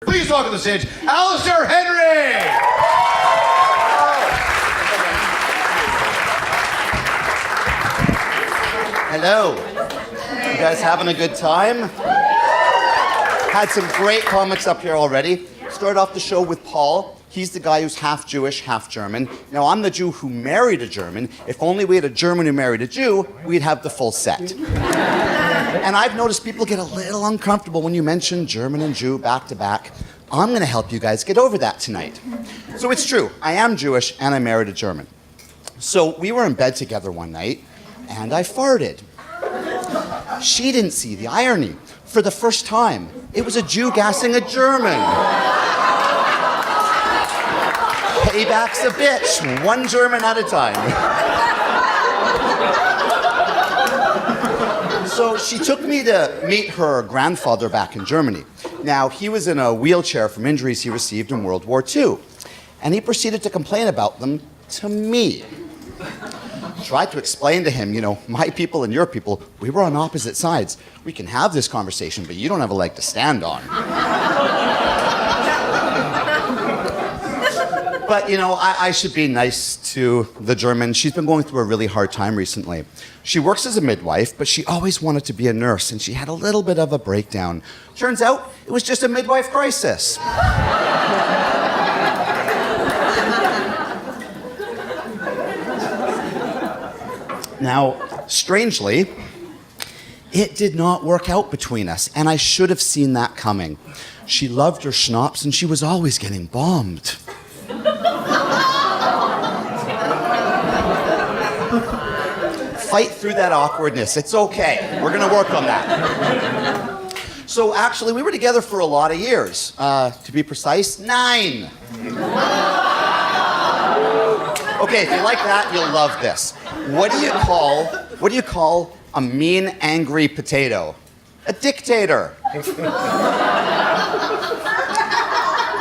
Please welcome to the stage, Alistair Henry! Hello. You guys having a good time? Had some great comics up here already. Started off the show with Paul. He's the guy who's half Jewish, half German. Now, I'm the Jew who married a German. If only we had a German who married a Jew, we'd have the full set. And I've noticed people get a little uncomfortable when you mention German and Jew back to back. I'm going to help you guys get over that tonight. So it's true, I am Jewish and I married a German. So we were in bed together one night and I farted. She didn't see the irony. For the first time, it was a Jew gassing a German. Payback's a bitch, one German at a time. So she took me to meet her grandfather back in Germany. Now, he was in a wheelchair from injuries he received in World War II. And he proceeded to complain about them to me. Tried to explain to him, my people and your people, we were on opposite sides. We can have this conversation, but you don't have a leg to stand on. But, I should be nice to the German. She's been going through a really hard time recently. She works as a midwife, but she always wanted to be a nurse, and she had a little bit of a breakdown. Turns out, it was just a midwife crisis. Now, strangely, it did not work out between us, and I should have seen that coming. She loved her schnapps, and she was always getting bombed. Fight through that awkwardness. It's okay. We're going to work on that. So actually, we were together for a lot of years. To be precise, 9. Okay, if you like that, you'll love this. What do you call a mean, angry potato? A dictator.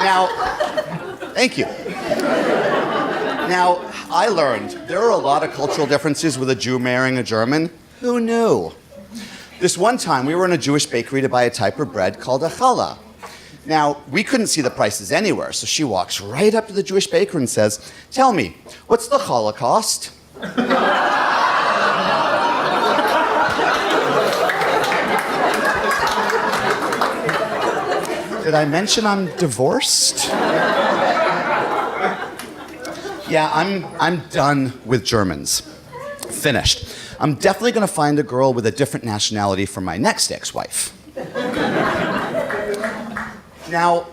Now, thank you. Now, I learned there are a lot of cultural differences with a Jew marrying a German. Who knew? This one time, we were in a Jewish bakery to buy a type of bread called a challah. Now, we couldn't see the prices anywhere, so she walks right up to the Jewish baker and says, "Tell me, what's the challah cost?" Did I mention I'm divorced? Yeah, I'm done with Germans. Finished. I'm definitely going to find a girl with a different nationality for my next ex-wife. Now,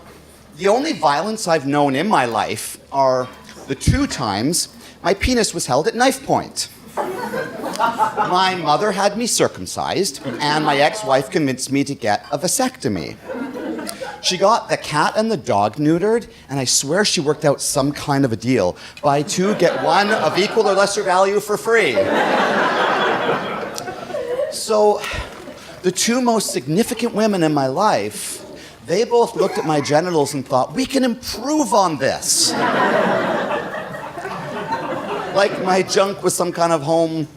the only violence I've known in my life are the 2 times my penis was held at knife point. My mother had me circumcised, and my ex-wife convinced me to get a vasectomy. She got the cat and the dog neutered, and I swear she worked out some kind of a deal. Buy 2, get 1 of equal or lesser value for free. So, the 2 most significant women in my life, they both looked at my genitals and thought, we can improve on this. Like my junk was some kind of home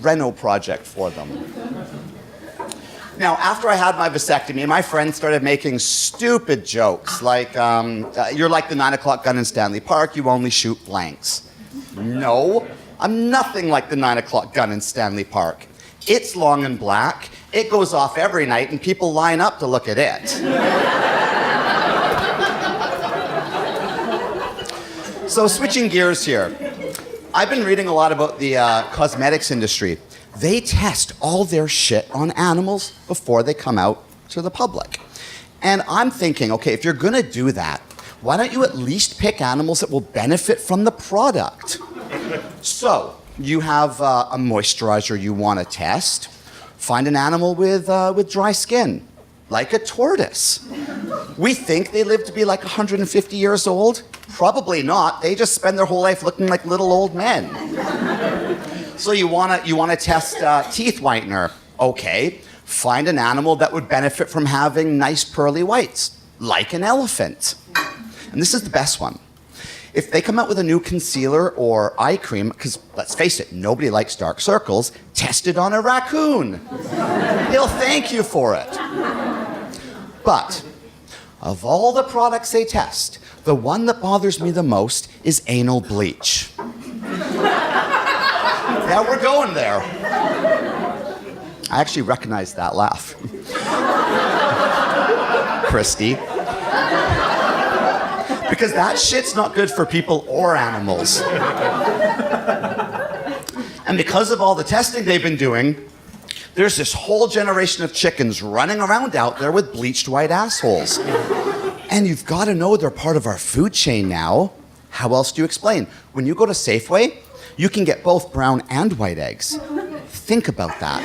reno project for them. Now, after I had my vasectomy, my friends started making stupid jokes like, you're like the 9 o'clock gun in Stanley Park, you only shoot blanks. No, I'm nothing like the 9 o'clock gun in Stanley Park. It's long and black, it goes off every night, and people line up to look at it. So switching gears here, I've been reading a lot about the cosmetics industry. They test all their shit on animals before they come out to the public. And I'm thinking, okay, if you're gonna do that, why don't you at least pick animals that will benefit from the product? So, you have a moisturizer you wanna test, find an animal with dry skin, like a tortoise. We think they live to be like 150 years old. Probably not, they just spend their whole life looking like little old men. So you wanna test teeth whitener. Okay, find an animal that would benefit from having nice pearly whites, like an elephant. And this is the best one. If they come out with a new concealer or eye cream, because let's face it, nobody likes dark circles, test it on a raccoon. He'll thank you for it. But Of all the products they test, the one that bothers me the most is anal bleach. Yeah, we're going there. I actually recognize that laugh. Christy. Because that shit's not good for people or animals. And because of all the testing they've been doing, there's this whole generation of chickens running around out there with bleached white assholes. And you've got to know they're part of our food chain now. How else do you explain? When you go to Safeway, you can get both brown and white eggs. Think about that.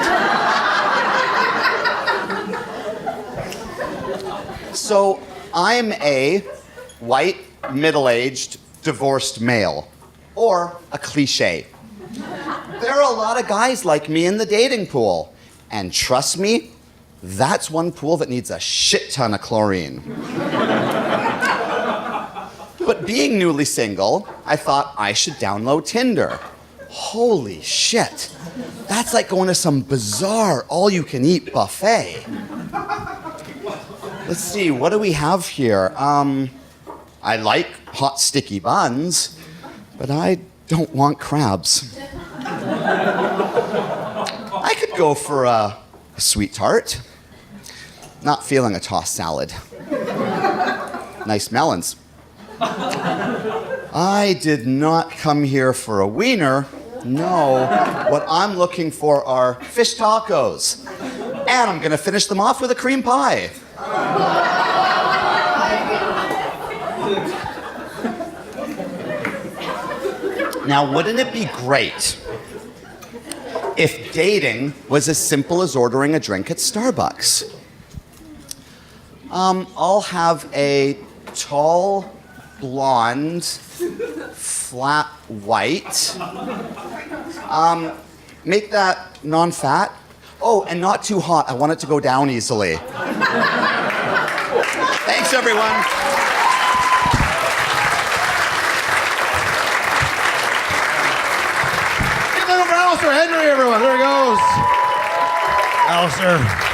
So I'm a white, middle-aged, divorced male, or a cliche. There are a lot of guys like me in the dating pool, and trust me, that's one pool that needs a shit ton of chlorine. But being newly single, I thought I should download Tinder. Holy shit, that's like going to some bizarre all-you-can-eat buffet. Let's see, what do we have here? I like hot sticky buns, but I don't want crabs. I could go for a sweet tart. Not feeling a tossed salad. Nice melons. I did not come here for a wiener. No, what I'm looking for are fish tacos. And I'm gonna finish them off with a cream pie. Now, wouldn't it be great if dating was as simple as ordering a drink at Starbucks? I'll have a tall, blonde, flat white. Make that non-fat. Oh, and not too hot. I want it to go down easily. Thanks, everyone. Give it up for Alistair Henry, everyone. There he goes. Alistair.